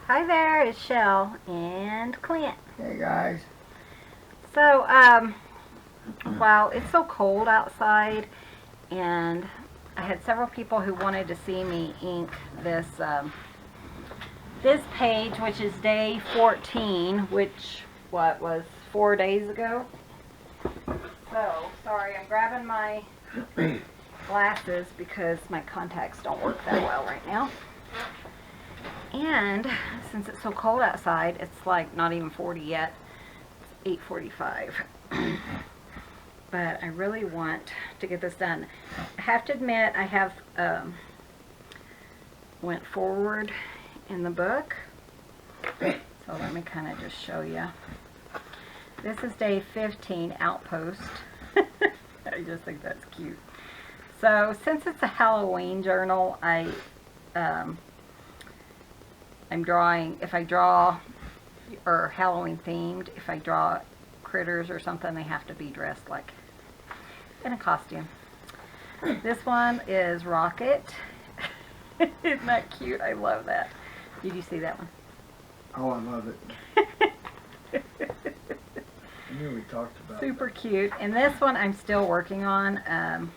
Hi there, it's Shell and Clint. Hey guys. So, wow, it's so cold outside, and I had several people who wanted to see me ink this page, which is day 14, which was 4 days ago. So, sorry, I'm grabbing my glasses because my contacts don't work that well right now. And since it's so cold outside, it's like not even 40 yet. It's 8:45. But I really want to get this done. I have to admit, I have went forward in the book. So let me kind of just show you. This is day 15, Outpost. I just think that's cute. So since it's a Halloween journal, I'm drawing, if I draw, or Halloween themed, if I draw critters or something, they have to be dressed like in a costume. This one is Rocket. Isn't that cute? I love that. Did you see that one? Oh, I love it. I knew we talked about it. Super cute. And this one I'm still working on. I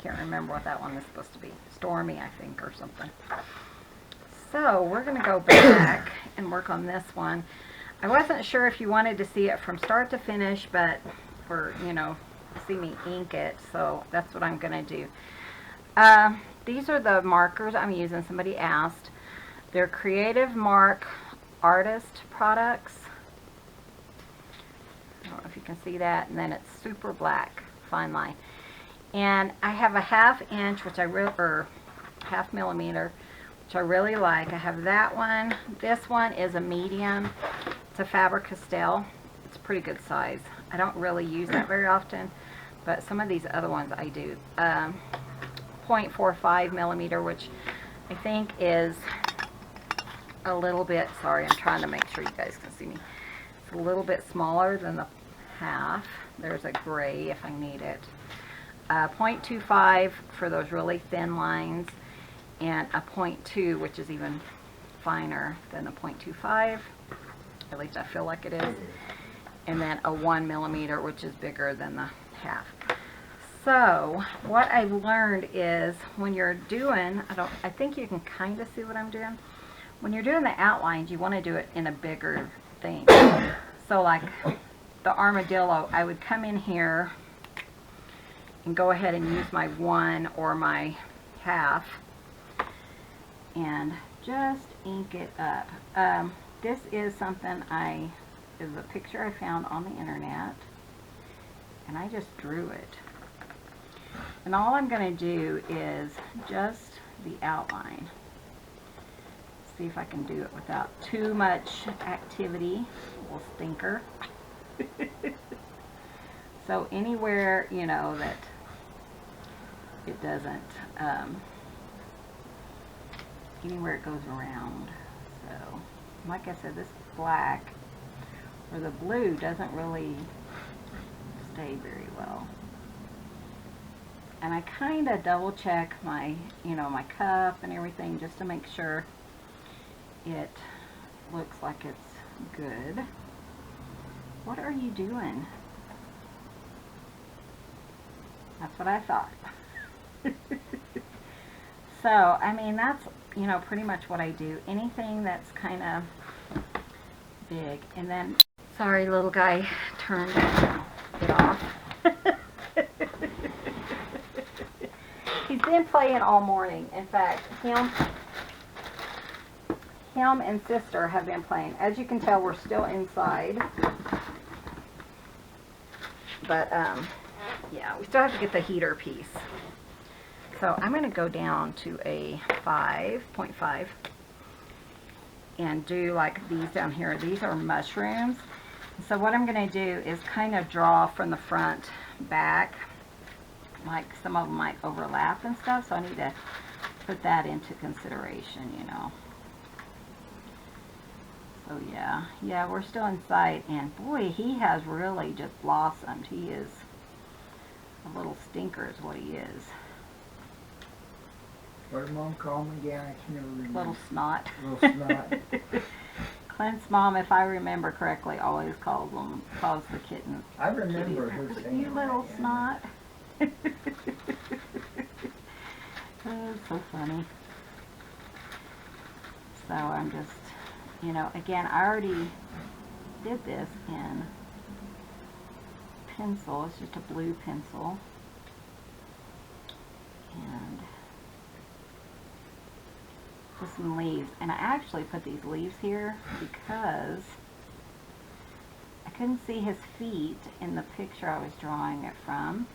can't remember what that one is supposed to be. Stormy, I think, or something. So we're going to go back and work on this one. I wasn't sure if you wanted to see it from start to finish, but for, see me ink it, so that's what I'm going to do. These are the markers I'm using. Somebody asked. They're Creative Mark Artist products. I don't know if you can see that. And then it's super black, fine line. And I have a 1/2 inch, or 1/2 millimeter, which I really like. I have that one. This one is a medium. It's a Faber-Castell. It's a pretty good size. I don't really use that very often, but some of these other ones I do. 0.45 millimeter, which I think is a little bit, sorry, I'm trying to make sure you guys can see me. It's a little bit smaller than the 1/2. There's a gray if I need it. 0.25 for those really thin lines, and a 0.2, which is even finer than the 0.25. At least I feel like it is. And then a 1 millimeter, which is bigger than the 1/2. So what I've learned is when you're doing, I think you can kind of see what I'm doing. When you're doing the outlines, you want to do it in a bigger thing. So like the armadillo, I would come in here and go ahead and use my 1 or my 1/2 and just ink it up. This is something is a picture I found on the internet, and I just drew it. And all I'm going to do is just the outline. See if I can do it without too much activity. Little stinker. So anywhere, that it doesn't, anywhere it goes around. So, like I said, this black or the blue doesn't really stay very well. And I kind of double check my, my cup and everything just to make sure it looks like it's good. What are you doing? That's what I thought. So, I mean, that's, pretty much what I do. Anything that's kind of big. And then, sorry, little guy turned it off. He's been playing all morning. In fact, him and sister have been playing. As you can tell, we're still inside. But, yeah, we still have to get the heater piece. So I'm going to go down to a 5.5 and do like these down here. These are mushrooms. So what I'm going to do is kind of draw from the front back. Like some of them might overlap and stuff, so I need to put that into consideration, So yeah, we're still inside, and boy, he has really just blossomed. He is a little stinker is what he is. What did Mom call him again? I can't remember. Little snot. Little snot. Clint's mom, if I remember correctly, always calls the kitten. I remember her kitties. saying You little that, snot. Oh, so funny. So I'm just, you know, again, I already did this in pencil. It's just a blue pencil. And just some leaves. And I actually put these leaves here because I couldn't see his feet in the picture I was drawing it from.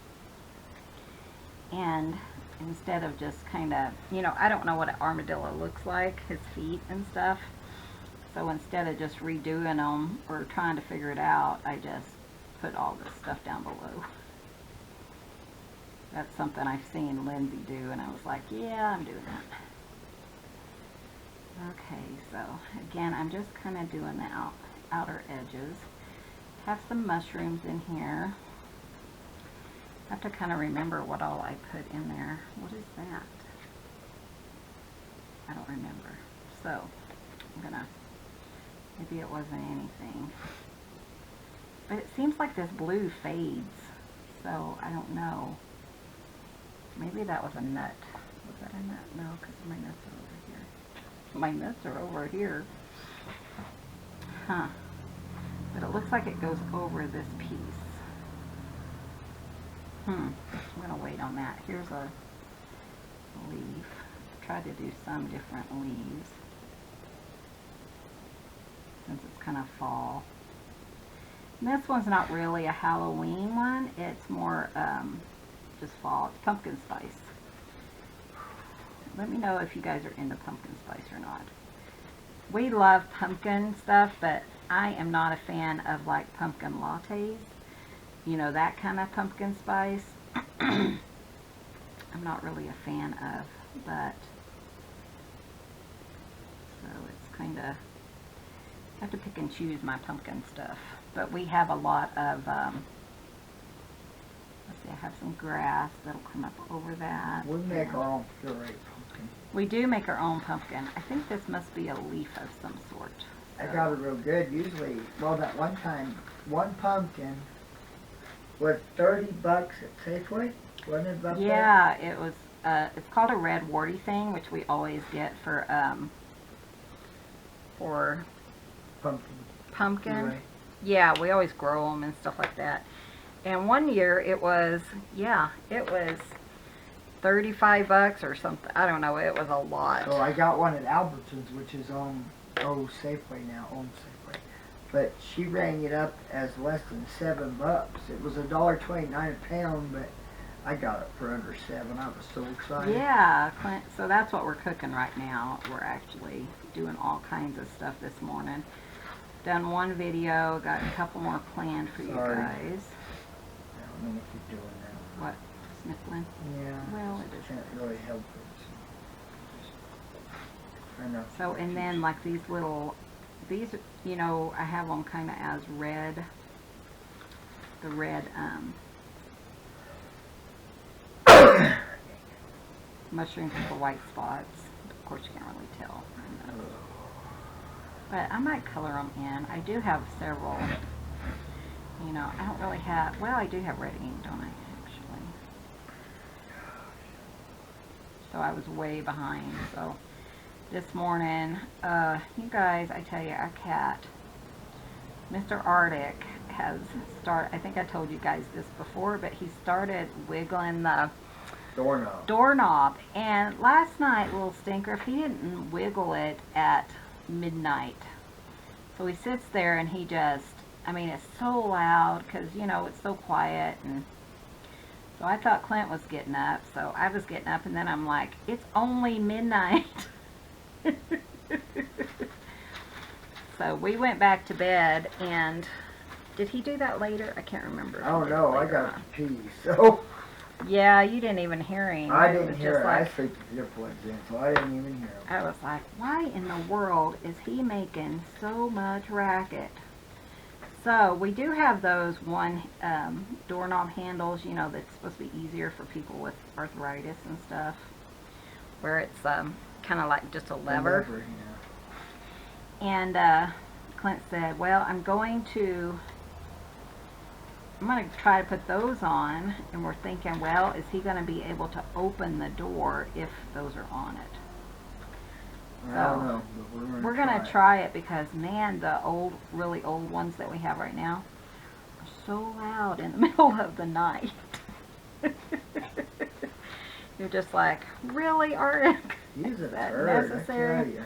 And instead of just kind of, you know, I don't know what an armadillo looks like, his feet and stuff. So instead of just redoing them or trying to figure it out, I just put all this stuff down below. That's something I've seen Lindsay do, and I was like, yeah, I'm doing that. Okay, so again, I'm just kind of doing the outer edges. Have some mushrooms in here. I have to kind of remember what all I put in there. What is that? I don't remember. So, I'm gonna, maybe it wasn't anything. But it seems like this blue fades, so I don't know. Maybe that was a nut. Was that a nut? No, because my nuts are over here. My nuts are over here. Huh. But it looks like it goes over this piece. I'm going to wait on that. Here's a leaf. I tried to do some different leaves since it's kind of fall. And this one's not really a Halloween one. It's more just fall. It's pumpkin spice. Let me know if you guys are into pumpkin spice or not. We love pumpkin stuff, but I am not a fan of like pumpkin lattes. You know, that kind of pumpkin spice. I'm not really a fan of, but so it's kind of, I have to pick and choose my pumpkin stuff. But we have a lot of, let's see, I have some grass that'll come up over that. We make our own puree pumpkin. We do make our own pumpkin. I think this must be a leaf of some sort. I got it real good. Usually, well, that one time, one pumpkin was $30 at Safeway. Wasn't it about that? Yeah, it was, it's called a red warty thing, which we always get for pumpkin. Puree. Yeah, we always grow them and stuff like that. And one year it was, yeah, it was $35 or something. I don't know. It was a lot. So I got one at Albertsons, which is on Safeway now, Safeway. But she rang it up as less than $7. It was $1.29 a pound, but I got it for under $7. I was so excited. Yeah, Clint. So that's what we're cooking right now. We're actually doing all kinds of stuff this morning. Done one video. Got a couple more planned for you Sorry. guys. I don't know what you're doing now. What? Sniffling? Yeah. Well, it is. Can't really help it. I know. So, and then like these little, these, you know, I have them kind of as red, the red mushrooms with the white spots. Of course, you can't really tell. But I might color them in. I do have several, you know, I don't really have, well, I do have red ink, don't I, actually? So I was way behind, so. This morning, you guys, I tell you, our cat, Mr. Arctic, has started, I think I told you guys this before, but he started wiggling the doorknob. And last night, little stinker, if he didn't wiggle it at midnight. So he sits there and he just, I mean, it's so loud because, you know, it's so quiet. And so I thought Clint was getting up. So I was getting up and then I'm like, it's only midnight. So we went back to bed, and did he do that later? I can't remember. I don't know. I got to pee, so. Yeah, you didn't even hear him. I didn't hear it. Like, I sleep with earplugs in, so I didn't even hear him. I was like, why in the world is he making so much racket? So we do have those one doorknob handles, you know, that's supposed to be easier for people with arthritis and stuff, where it's kind of like just a lever. Yeah. And Clint said, well, I'm going to try to put those on, and we're thinking, well, is he going to be able to open the door if those are on it? I don't know, but We're going to try it because, man, the really old ones that we have right now are so loud in the middle of the night. You're just like, really, Arctic? He's a Is that turd, necessary? I tell you.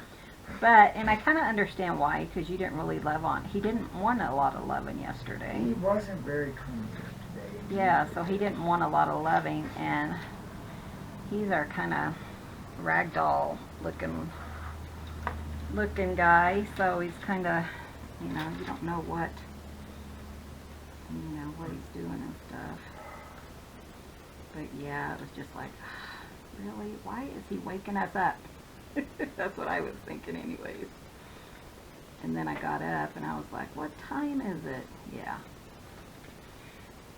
But, and I kind of understand why, because you didn't really love on. He didn't want a lot of loving yesterday. He wasn't very clean today. Yeah, so he didn't want a lot of loving, and he's our kind of ragdoll looking guy, so he's kind of, you know, you don't know what he's doing and stuff. But yeah, it was just like, really? Why is he waking us up? That's what I was thinking anyways. And then I got up and I was like, what time is it? Yeah.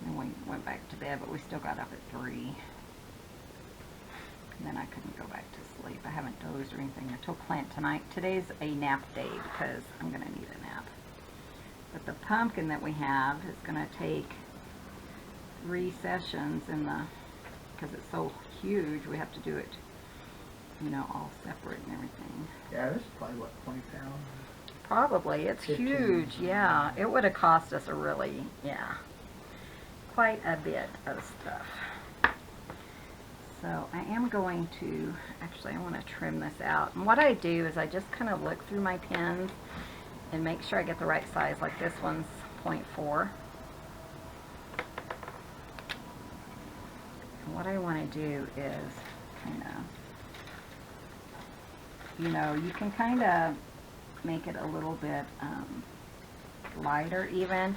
And we went back to bed, but we still got up at 3. And then I couldn't go back to sleep. I haven't dozed or anything. I told Clint tonight, today's a nap day because I'm going to need a nap. But the pumpkin that we have is going to take 3 sessions because it's so huge, we have to do it, you know, all separate and everything. Yeah, this is probably, what, 20 pounds? Probably. It's 15. huge, yeah. It would have cost us quite a bit of stuff. So I am going to, actually I want to trim this out. And what I do is I just kind of look through my pins and make sure I get the right size. Like this one's 0.4. And what I want to do is kind of, you know, you can kind of make it a little bit lighter even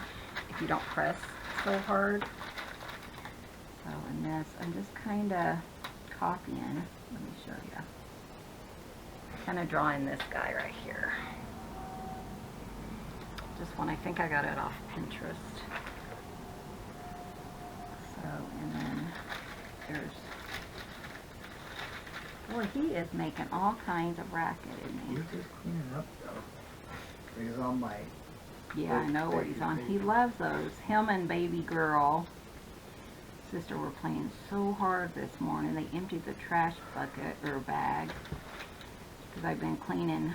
if you don't press so hard. So in this, I'm just kind of copying. Let me show you. Kind of drawing this guy right here. Just when I think I got it off Pinterest. So, and then there's, boy, he is making all kinds of racket, isn't he? He's just cleaning up, though. He's on my... Yeah, I know what he's on. He loves those. Him and baby girl, sister, were playing so hard this morning. They emptied the trash bucket, or bag, because I've been cleaning,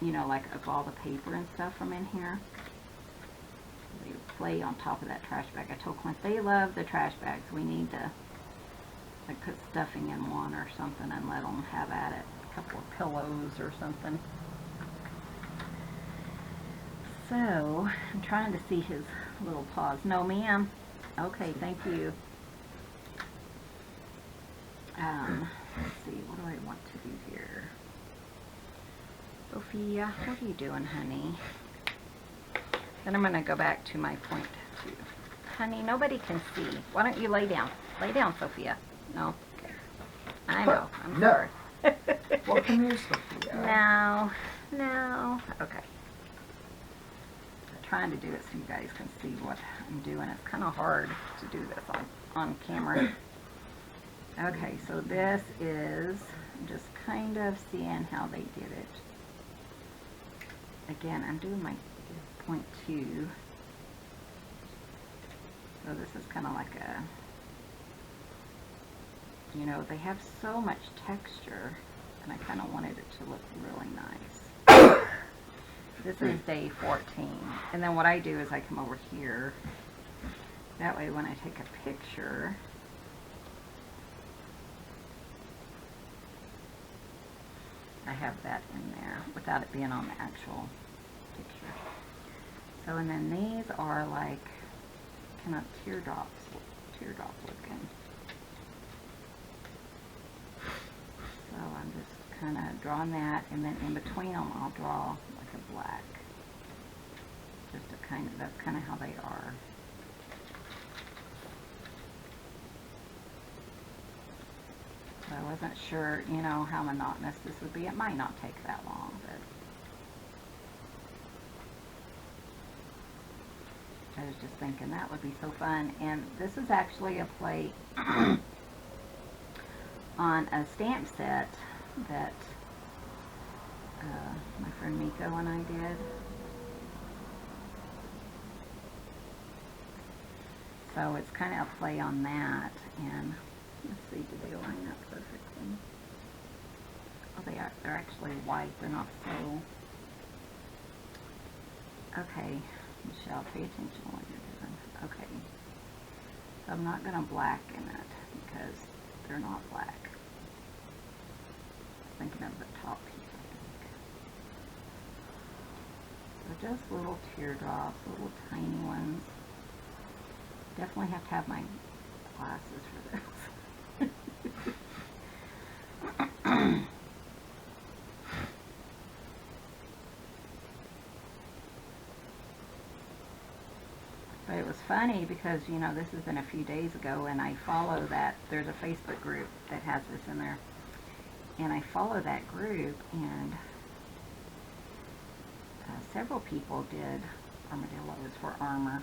you know, like up all the paper and stuff from in here. They play on top of that trash bag. I told Clint, they love the trash bags. We need to, like, put stuffing in one or something and let them have at it. A couple of pillows or something. So, I'm trying to see his little paws. No, ma'am. Okay, thank you. Let's see, what do I want to do here? Sophia, what are you doing, honey? Then I'm going to go back to my point 2. Honey, nobody can see. Why don't you lay down? Lay down, Sophia. No? Okay. I know. I'm sorry. Well, come here, Sophia. No. No. Okay. I'm trying to do it so you guys can see what I'm doing. It's kind of hard to do this on camera. Okay, so this is just kind of seeing how they did it. Again, I'm doing my point 2. So this is kind of like a, you know, they have so much texture, and I kind of wanted it to look really nice. This is day 14. And then what I do is I come over here. That way when I take a picture, I have that in there without it being on the actual picture. So, and then these are like kind of teardrop looking. So I'm just kind of drawing that, and then in between them I'll draw like a black. Just to kind of, that's kind of how they are. So I wasn't sure, you know, how monotonous this would be. It might not take that long, but I was just thinking that would be so fun. And this is actually a play on a stamp set that my friend Miko and I did. So it's kind of a play on that, and let's see, do they line up perfectly? Oh, they're actually white, they're not so. Okay, Michelle, pay attention to what you're doing. Okay, so I'm not going to blacken it because they're not black. Thinking of the top piece, I think. So just little teardrops, little tiny ones. Definitely have to have my glasses for this. But it was funny because, you know, this has been a few days ago, and I follow that. There's a Facebook group that has this in there. And I follow that group, and several people did armadillos for armor.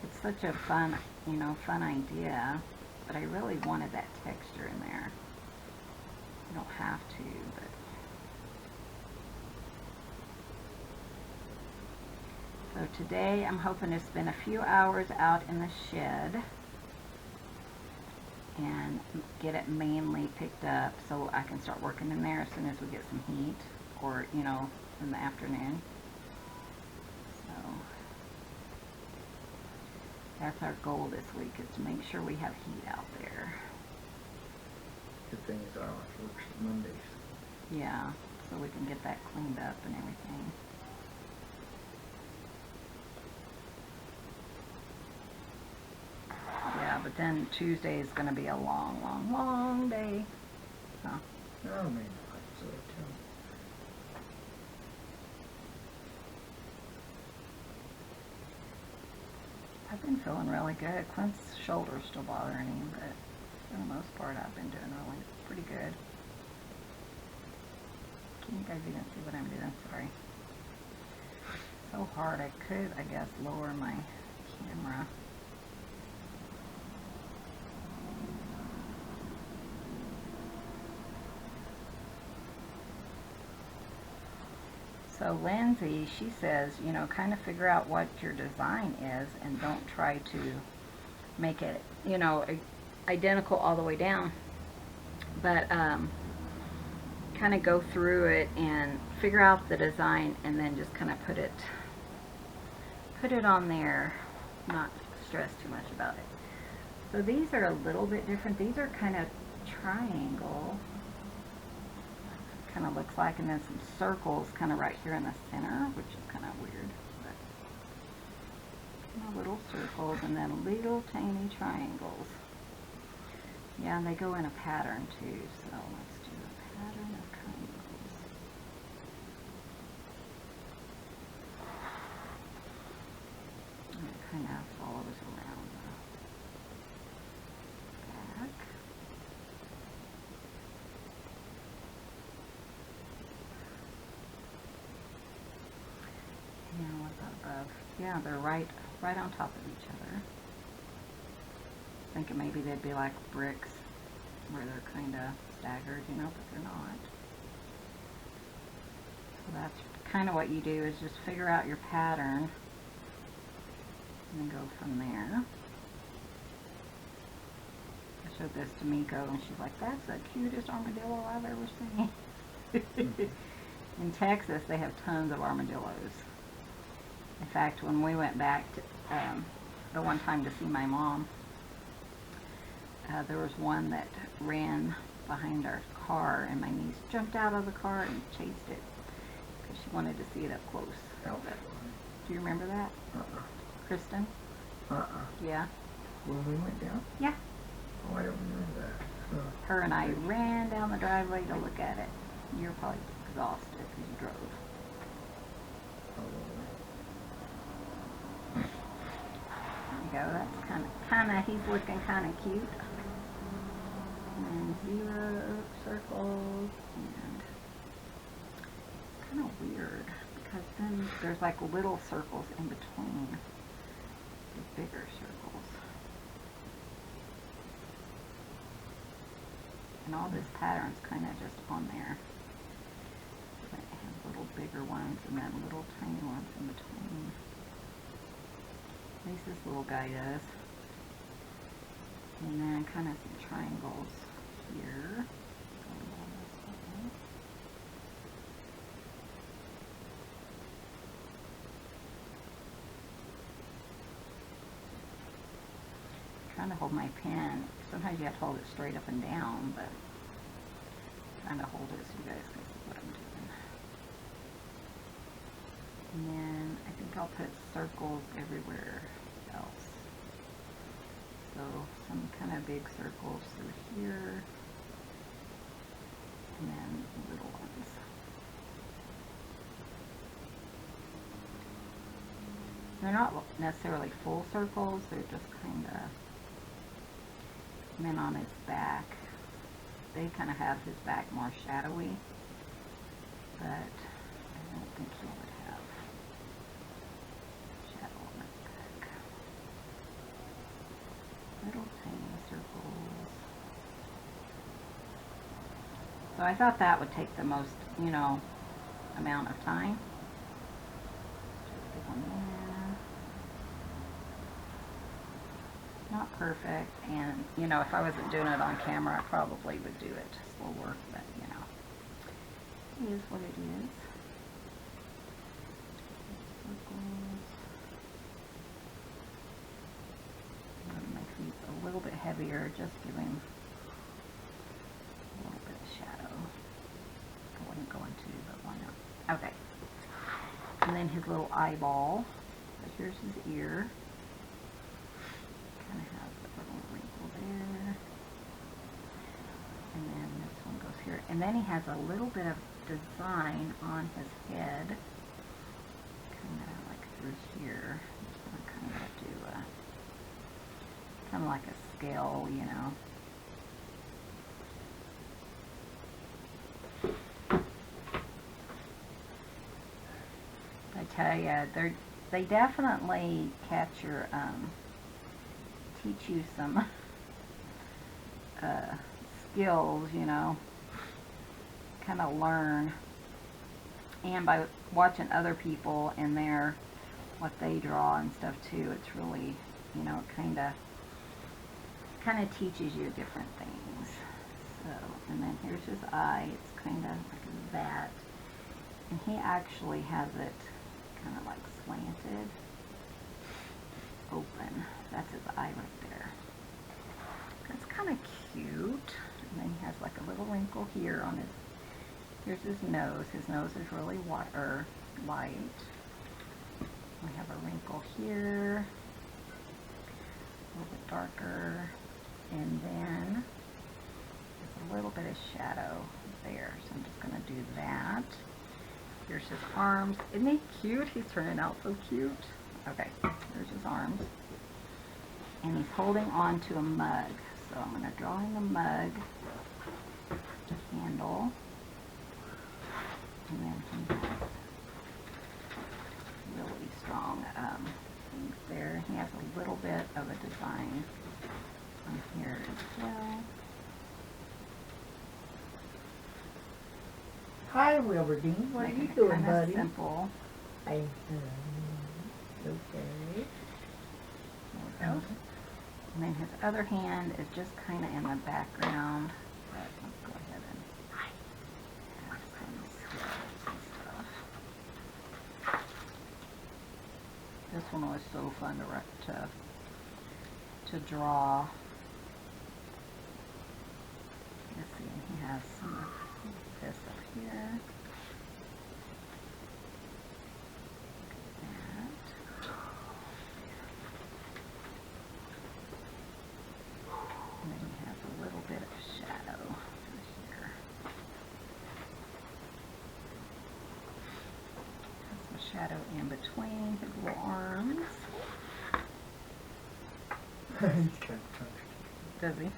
It's such a fun, you know, fun idea, but I really wanted that texture in there. You don't have to, but. So today I'm hoping to spend a few hours out in the shed and get it mainly picked up so I can start working in there as soon as we get some heat, or, you know, in the afternoon. So that's our goal this week, is to make sure we have heat out there. Good thing is I don't have to work Mondays. Yeah, so we can get that cleaned up and everything. Yeah, but then Tuesday is going to be a long, long, long day. Huh? Oh, man, so too. I've been feeling really good. Clint's shoulder's still bothering him, but for the most part I've been doing really pretty good. Can you guys even see what I'm doing? Sorry. So hard. I could, I guess, lower my camera. So Lindsay, she says, you know, kind of figure out what your design is and don't try to make it, you know, identical all the way down. But kind of go through it and figure out the design and then just kind of put it on there, not stress too much about it. So these are a little bit different. These are kind of triangle. Kind of looks like, and then some circles kind of right here in the center, which is kind of weird, but kind of little circles and then little tiny triangles. Yeah, and they go in a pattern too, so let's do a pattern of triangles. And it kind of follows around the back. Yeah, they're right on top of each other. Thinking maybe they'd be like bricks where they're kind of staggered, you know, but they're not. So that's kind of what you do, is just figure out your pattern and then go from there. I showed this to Miko and she's like, that's the cutest armadillo I've ever seen. In Texas, they have tons of armadillos. In fact, when we went back to, the one time to see my mom, there was one that ran behind our car, and my niece jumped out of the car and chased it because she wanted to see it up close. Do you remember that? Kristen? Yeah. When we went down? Yeah. Oh, I don't remember that. Her and I ran down the driveway to look at it. You were probably exhausted because you drove. There you go. That's kind of, he's looking kind of cute. And 0 circles, and it's kind of weird because then there's like little circles in between the bigger circles. And all this pattern's kind of just on there. But it has little bigger ones and then little tiny ones in between. At least this little guy does. And then kind of some triangles here. Going down this way. Trying to hold my pen. Sometimes you have to hold it straight up and down, but trying to hold it so you guys can see what I'm doing. And then I think I'll put circles everywhere else. So some kind of big circles through here, and then little ones. They're not necessarily full circles, they're just kind of. And then on his back, they kind of have his back more shadowy, but I don't think he would have shadow on his back. Little tiny circles. So I thought that would take the most, you know, amount of time. Just get one there. Not perfect, and you know, if I wasn't doing it on camera, I probably would do it slower, but you know, it is what it is. Circles. I'm going to make these a little bit heavier, just give him a little bit of shadow. I wouldn't go into, but why not? Okay. And then his little eyeball. So here's his ear. Kind of has a little wrinkle there. And then this one goes here. And then he has a little bit of design on his head. Kind of like through here. I'm kind of going to do kind of like a scale, you know. I tell you, they definitely catch your, teach you some skills, you know, kind of learn, and by watching other people and what they draw and stuff too, it's really, you know, kind of teaches you different things. So, and then here's his eye. It's kind of like that, and he actually has it kind of like slanted open. That's his eye right there. That's kind of cute. And then he has like a little wrinkle here on his, here's his nose. His nose is really light. We have a wrinkle here, a little bit darker, and then there's a little bit of shadow there. So I'm just going to do that. Here's his arms. Isn't he cute? He's turning out so cute. Okay, there's his arms. And he's holding on to a mug. So I'm going to draw in the mug handle. And then he has really strong things there. He has a little bit of a design on here as well. Hi, Wilberdine. What are Making you it doing, kinda buddy? simple. Okay. There we go. And then his other hand is just kind of in the background. But let's go ahead and have some skills and stuff. This one was so fun to draw. Let's see, he has some of this up here. And then he has a little bit of shadow here. Has some shadow in between his little arms. He's kind of touchy. Does he?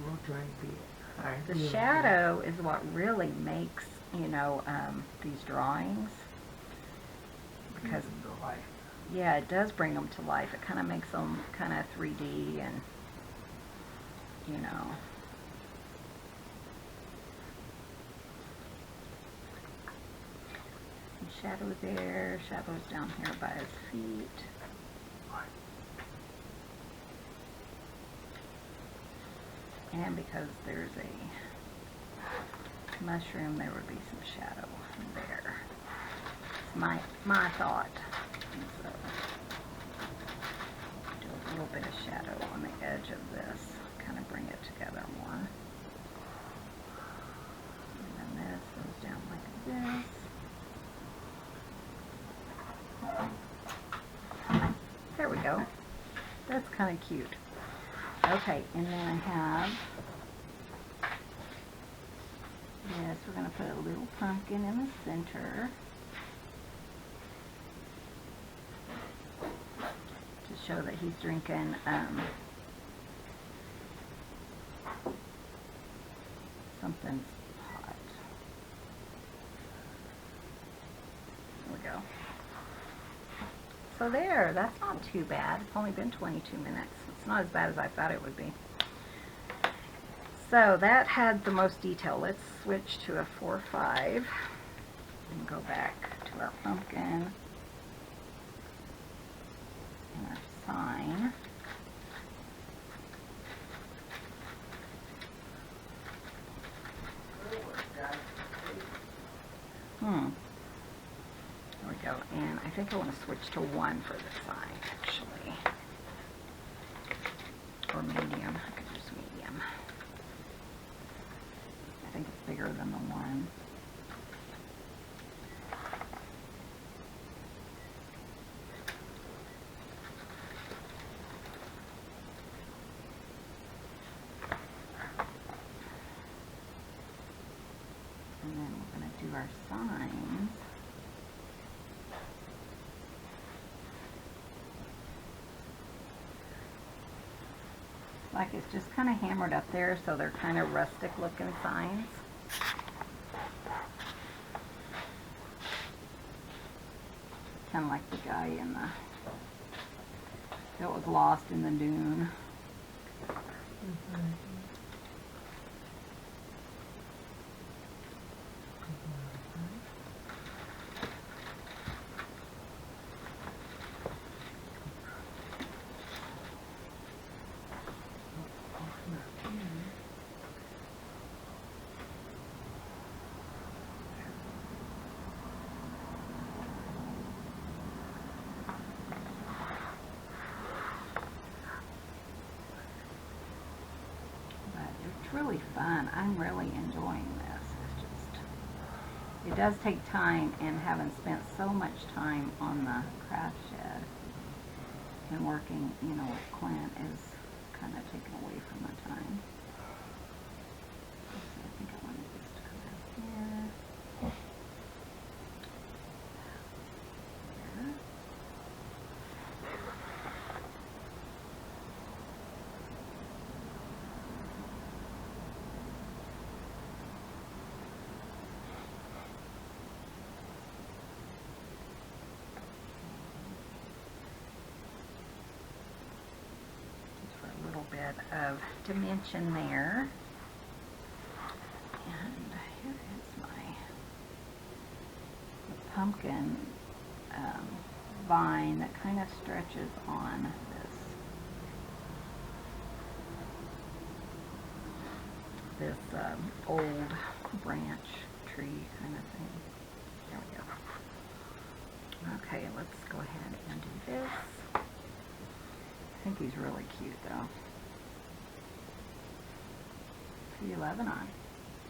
We'll try and be it. The shadow is what really makes, you know, these drawings. Because, yeah, it does bring them to life. It kind of makes them kind of 3D and, you know. Some shadow there, shadows down here by his feet. And because there's a mushroom, there would be some shadow there. It's my thought. And so, do a little bit of shadow on the edge of this, kind of bring it together more. And then this goes down like this. There we go. That's kind of cute. Okay, and then I have, yes, we're going to put a little pumpkin in the center to show that he's drinking something hot. There we go. So there, that's not too bad. It's only been 22 minutes. It's not as bad as I thought it would be. So that had the most detail. Let's switch to a 4-5 and go back to our pumpkin and our sign. There we go. And I think I want to switch to 1 for the sign, actually. Or medium. I could use medium. I think it's bigger than the 1. And then we're going to do our signs. Like it's just kind of hammered up there, so they're kind of rustic looking signs. Kind of like the guy in the that was lost in the dune. It's really fun. I'm really enjoying this. It's just, it does take time, and having spent so much time on the craft shed and working, you know, with Clint is kind of taken away from my time. Let's see, I think I wanted this to come out here. There. Bit of dimension there, and here is my pumpkin vine that kind of stretches on this old branch tree kind of thing. There we go. Okay, let's go ahead and do this. I think he's really cute though. Who you loving on?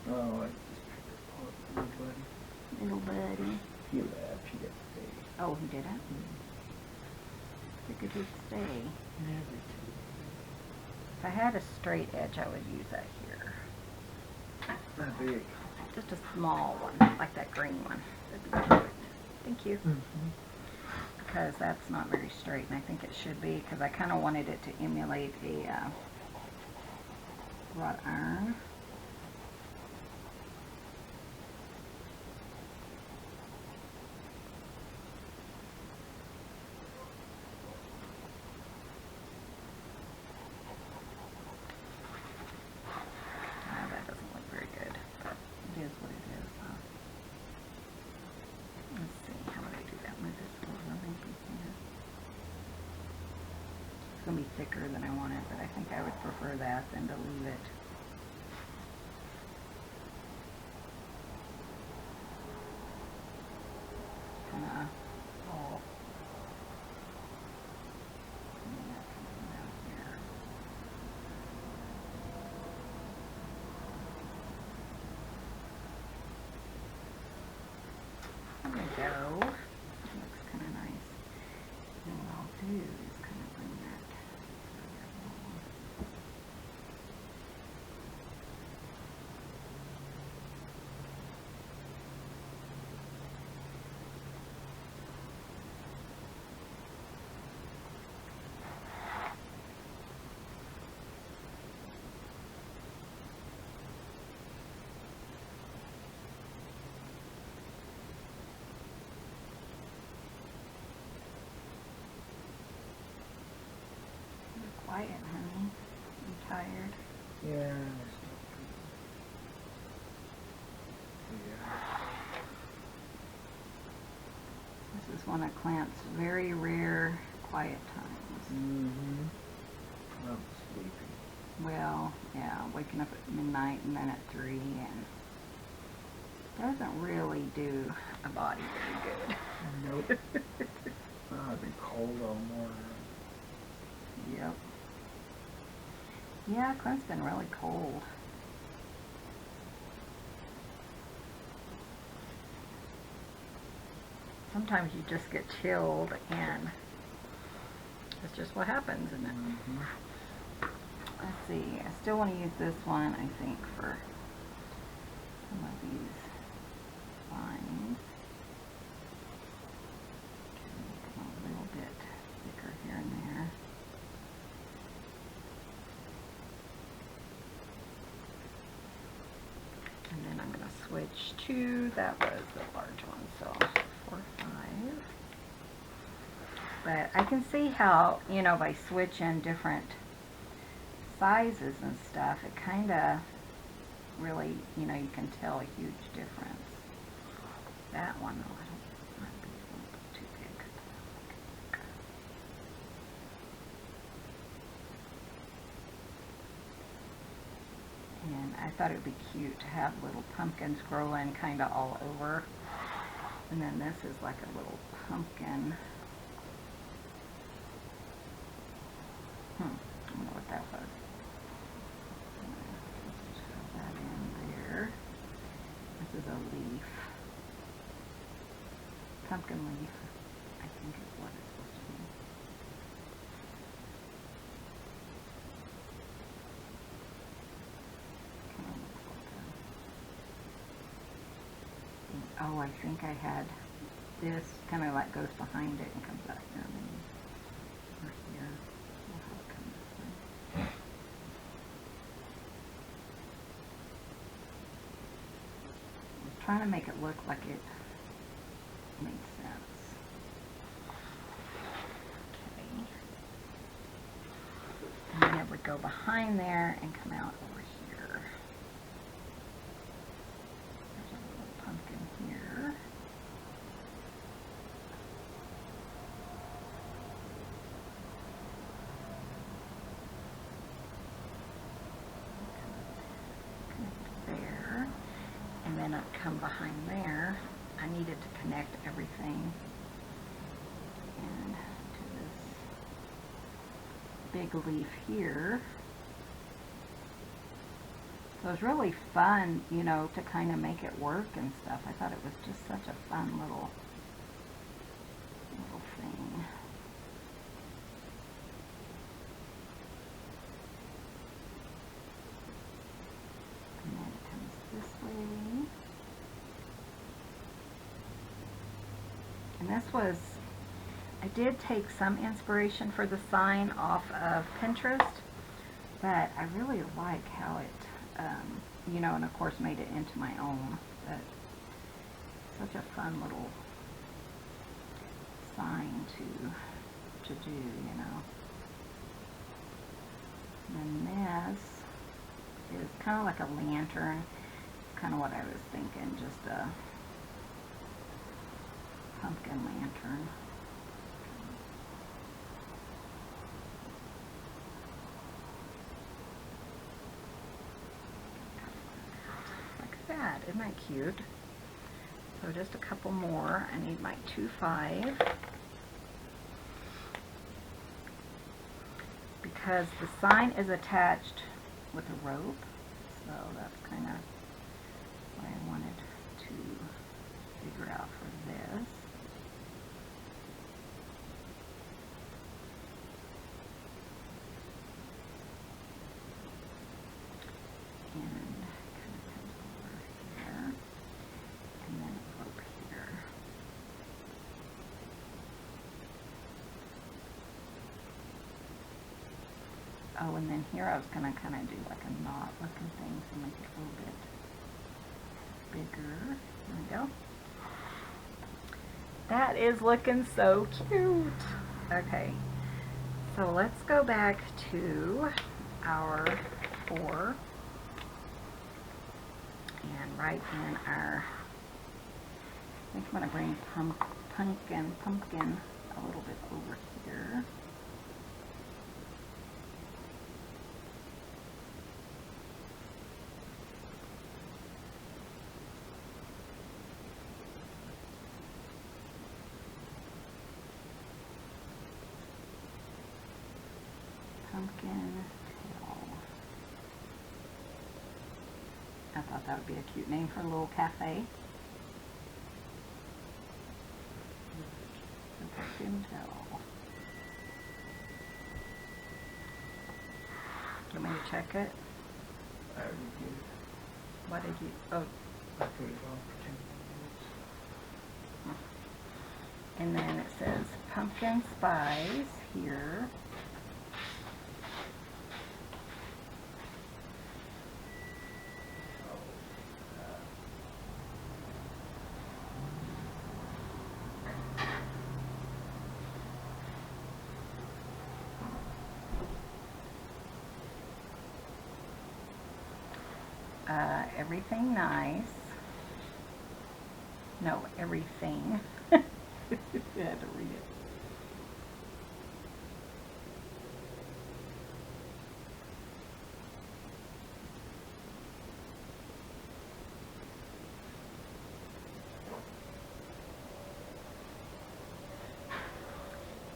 Oh, I just picked her up, little buddy. Little buddy. He left. He didn't stay. Oh, he didn't? Figured he'd stay. Never to. If I had a straight edge, I would use that here. Not big. Just a small one, like that green one. That'd be perfect. Thank you. Because that's not very straight, and I think it should be, because I kind of wanted it to emulate a wrought iron. That doesn't look very good, but it is what it is. Let's see. be thicker than I want it, but I think I would prefer that than to leave it. Kinda all. There we go. That looks kind of nice. And what I'll do is kind of bring that quiet, honey. You tired? Yeah. This is one of Clint's very rare quiet times. Mm-hmm. I'm sleepy. Well, yeah, waking up at midnight and then at 3, and doesn't really do a body very good. Nope. Oh, I've been cold all morning. Yep. Yeah, Clint's been really cold. Sometimes you just get chilled, and that's just what happens, isn't it? Mm-hmm. Let's see, I still want to use this one, I think, for some of these lines. Make them a little bit thicker here and there. And then I'm going to switch to, that was the large one, so 4, 5. But I can see how, you know, by switching different sizes and stuff, it kind of really, you know, you can tell a huge difference. That one, though, I don't, might be a little bit too big. And I thought it would be cute to have little pumpkins growing kind of all over. And then this is like a little pumpkin. I wonder what that was. Just throw that in there. This is a leaf. Pumpkin leaf, I think is what it's supposed to be. Kind of looks like a... Oh, I think I had this kind of like goes behind it and comes out here. Or here. We'll have it come this way. I was trying to make it look like it made sense. Okay. And then it would go behind there and come out over here. There's a little pumpkin here. There. And then I'd come behind there. I needed to connect everything and to this big leaf here. So it was really fun, you know, to kind of make it work and stuff. I thought it was just such a fun little thing. And then it comes this way. And this was, I did take some inspiration for the sign off of Pinterest, but I really like how it, you know, and of course made it into my own. But such a fun little sign to do, you know. And then this is kind of like a lantern, kind of what I was thinking, just a pumpkin lantern. that. Isn't that cute? So just a couple more. I need my 2.5. Because the sign is attached with a rope. So that's kind of what I wanted to figure out for this. And kind of comes over here, and then a rope here. Oh, and then here I was going to kind of do like a knot looking thing to make it a little bit bigger. There we go. That is looking so cute. Okay, so let's go back to our 4 and write in our, I think I'm going to bring pumpkin a little bit over here. Pumpkin tail. I thought that would be a cute name for a little cafe. The pumpkin tail. Do you want me to check it? I already did. What did you, oh, I put it on for 10 minutes. and then it says pumpkin spice here. Everything nice. No, everything. I had to read it.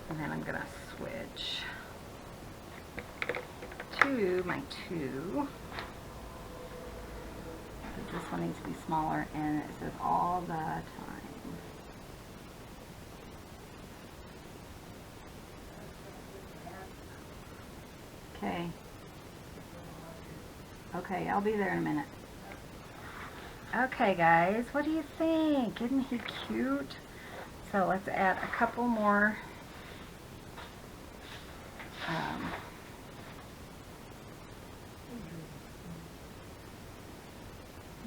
And then I'm going to switch to my 2. This one needs to be smaller, and it says all the time. Okay. Okay, I'll be there in a minute. Okay, guys, what do you think? Isn't he cute? So let's add a couple more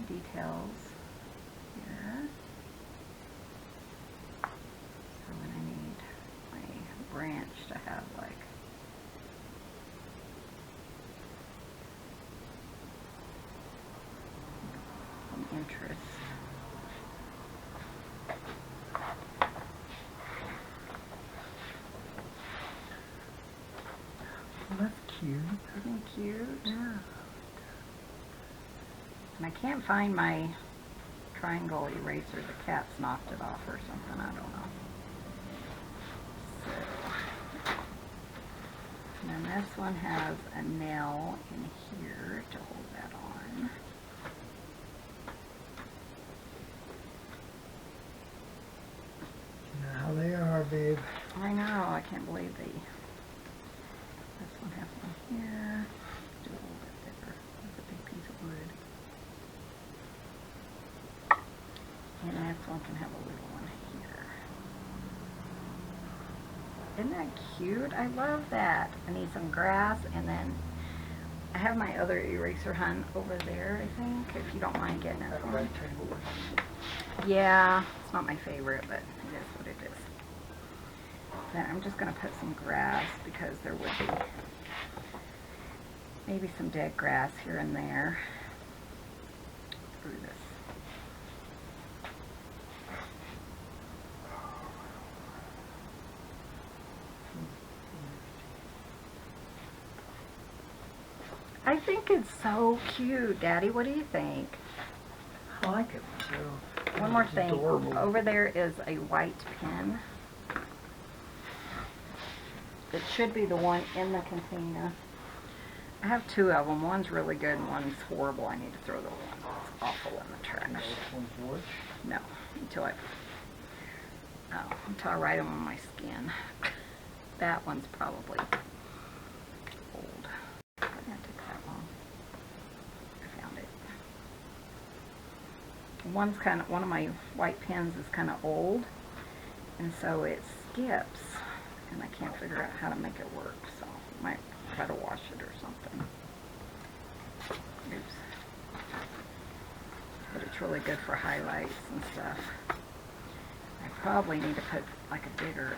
details here. So then I need my branch to have like some interest. Well, that's cute. Isn't it cute? Yeah. And I can't find my triangle eraser. The cat's knocked it off or something. I don't know. So, and then this one has a nail in here to hold that on. You know how they are, babe. I know. I can't believe they. This one has one here. Do it a little bit bigger. That's a big piece of wood. And the next one can have a little one here. Isn't that cute? I love that. I need some grass, and then I have my other eraser hun over there, I think, if you don't mind getting it. That rectangle. Yeah, it's not my favorite, but it is what it is. Then I'm just going to put some grass because there would be maybe some dead grass here and there through this. I think it's so cute, Daddy. What do you think? like it. So, One more it's thing. adorable. Over there is a white pen. It should be the one in the container. I have two of them. One's really good and one's horrible. I need to throw the one that's awful in the trash. Which one's yours? No, until I write them on my skin. That one's probably old. Why did that take that long? I found it. One of my white pens is kind of old, and so it skips, and I can't figure out how to make it work, so I might try to wash it or something. Oops. But it's really good for highlights and stuff. I probably need to put like a bigger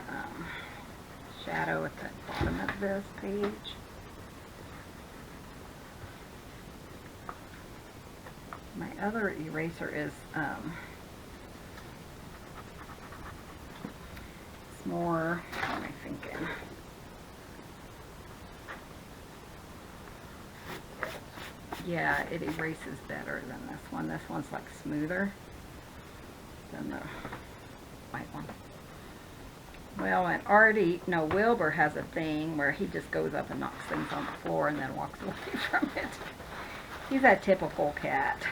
shadow at the bottom of this page. My other eraser is it's more, what am I thinking? Yeah, it erases better than this one. This one's like smoother than the white one. Well, and Wilbur has a thing where he just goes up and knocks things on the floor and then walks away from it. He's that typical cat.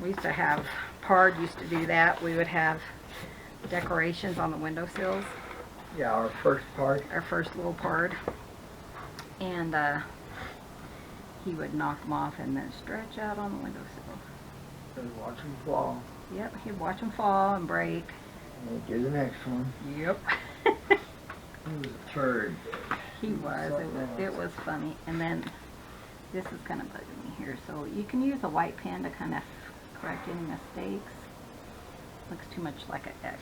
We used to have, Pard used to do that. We would have decorations on the windowsills. Yeah, our first part. Our first little Pard. And he would knock them off and then stretch out on the windowsill. Just watch them fall. Yep, he'd watch them fall and break. And he'd do the next one. Yep. He was a turd. He was. It was funny. And then this is kind of bugging me here. So you can use a white pen to kind of correct any mistakes. Looks too much like an X.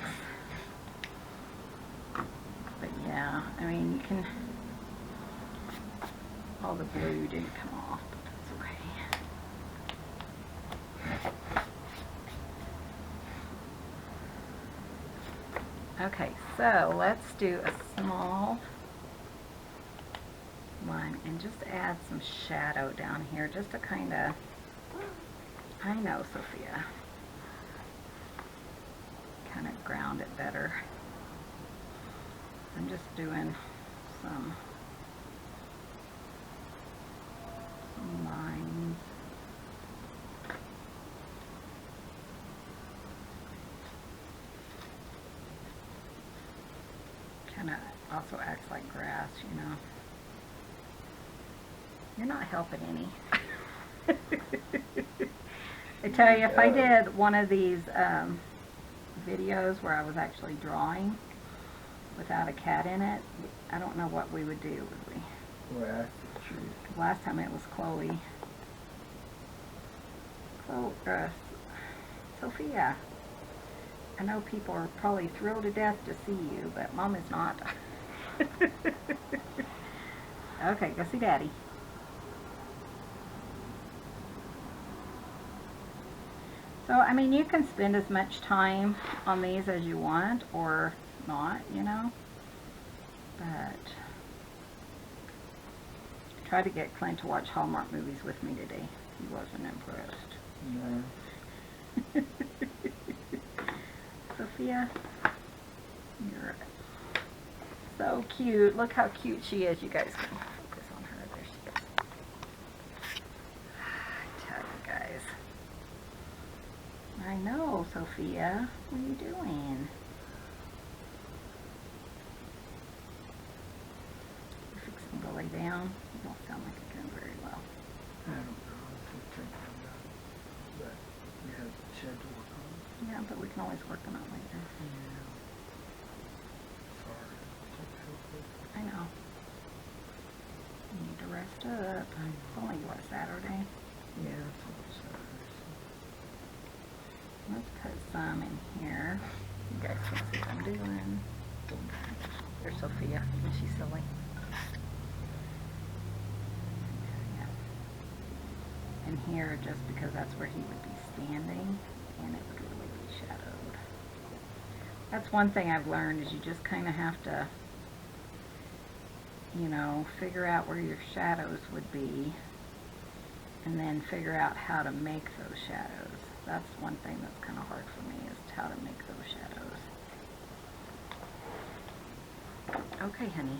But yeah, I mean, you can... All the blue didn't come off, but that's okay. Okay, so let's do a small one and just add some shadow down here just to kind of, I know, Sophia, kind of ground it better. I'm just doing some lines. Kind of also acts like grass, you know. You're not helping any. I tell you, if I did one of these videos where I was actually drawing without a cat in it, I don't know what we would do, would we? Well, that's the truth. Last time it was Chloe. Sophia. I know people are probably thrilled to death to see you, but Mom is not. Okay, go see Daddy. So, I mean, you can spend as much time on these as you want, or not, you know. But I tried to get Clint to watch Hallmark movies with me today. He wasn't impressed. No. Sophia, you're so cute. Look how cute she is. You guys can focus on her. There she is. I tell you guys. I know, Sophia. What are you doing? You're fixing to lay down. You don't sound like you're doing very well. I don't know. I think thinking about it. But we have a shed to work on. Yeah, but we can always work on it later. Yeah. Sorry. I know. You need to rest up. It's only, what, Saturday? Yeah, that's what it says. Let's put some in here. You guys can see what I'm doing. There's Sophia. Isn't she silly? Yeah. And here, just because that's where he would be standing, and it would really be shadowed. That's one thing I've learned, is you just kind of have to, you know, figure out where your shadows would be and then figure out how to make those shadows. That's one thing that's kind of hard for me, is how to make those shadows. Okay, honey.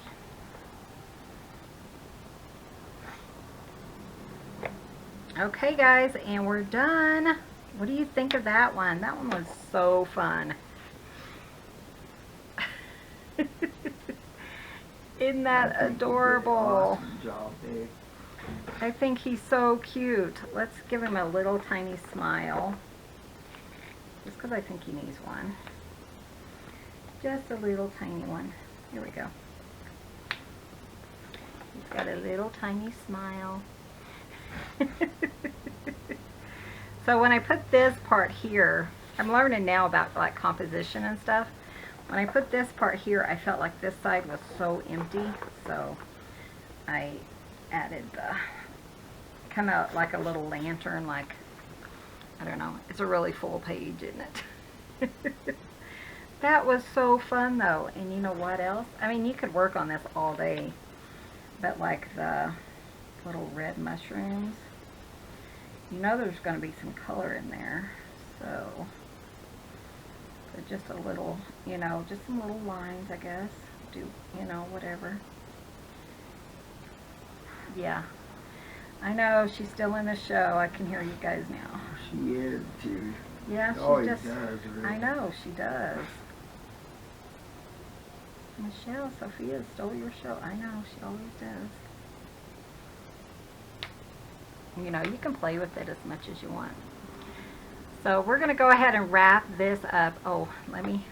Okay, guys, and we're done. What do you think of that one? That one was so fun. Isn't that adorable? Awesome job, babe. I think he's so cute. Let's give him a little tiny smile. Just because I think he needs one. Just a little tiny one. Here we go. He's got a little tiny smile. So when I put this part here, I'm learning now about like composition and stuff. When I put this part here, I felt like this side was so empty, so I added the kind of like a little lantern, like, I don't know, it's a really full page, isn't it? That was so fun though. And you know what else? I mean, you could work on this all day, but like the little red mushrooms, you know there's going to be some color in there, so just a little, you know, just some little lines, I guess, do, you know, whatever. Yeah, I know she's still in the show. I can hear you guys now. She is too. Yeah, She she always just does, really. I know she does. Michelle, Sophia stole your show. I know, she always does. You know, you can play with it as much as you want. So we're going to go ahead and wrap this up. Oh, let me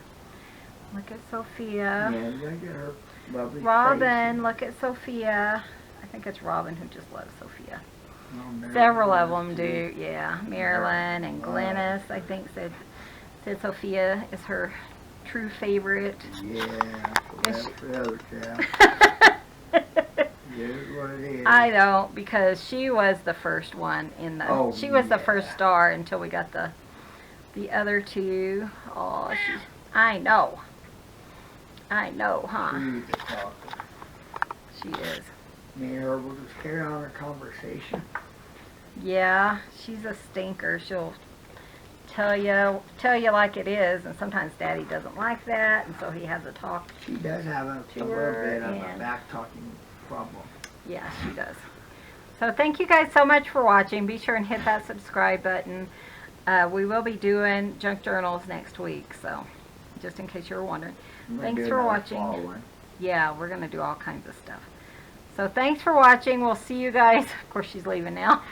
look at Sophia. Yeah, you gotta get her lovely Robin, face. look at Sophia. I think it's Robin who just loves Sophia. Oh, Marilyn Several of does, them too. do, yeah. Marilyn and Glennis, I think, said Sophia is her true favorite. Yeah, Yes, that's the other cow. It is what it is. I don't, because she was the first one in the. Oh, she was the yeah. first star until we got the other two. Oh, she. I know. I know, huh? She's a talker. She is. Me and her will just carry on our conversation. Yeah, she's a stinker. She'll tell you like it is, and sometimes Daddy doesn't like that, and so he has a talk. She does have a To little her bit of a and- back-talking problem. Yeah, she does. So thank you guys so much for watching. Be sure and hit that subscribe button. We will be doing junk journals next week, so just in case you were wondering. I'm gonna Thanks do for another watching. fall one. Yeah, we're going to do all kinds of stuff. So thanks for watching. We'll see you guys. Of course, she's leaving now.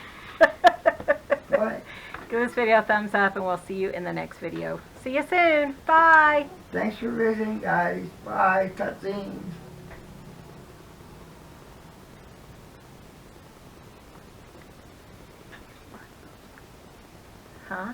But Give this video a thumbs up, and we'll see you in the next video. See you soon. Bye. thanks for visiting, guys. Bye. Cutscenes. Huh?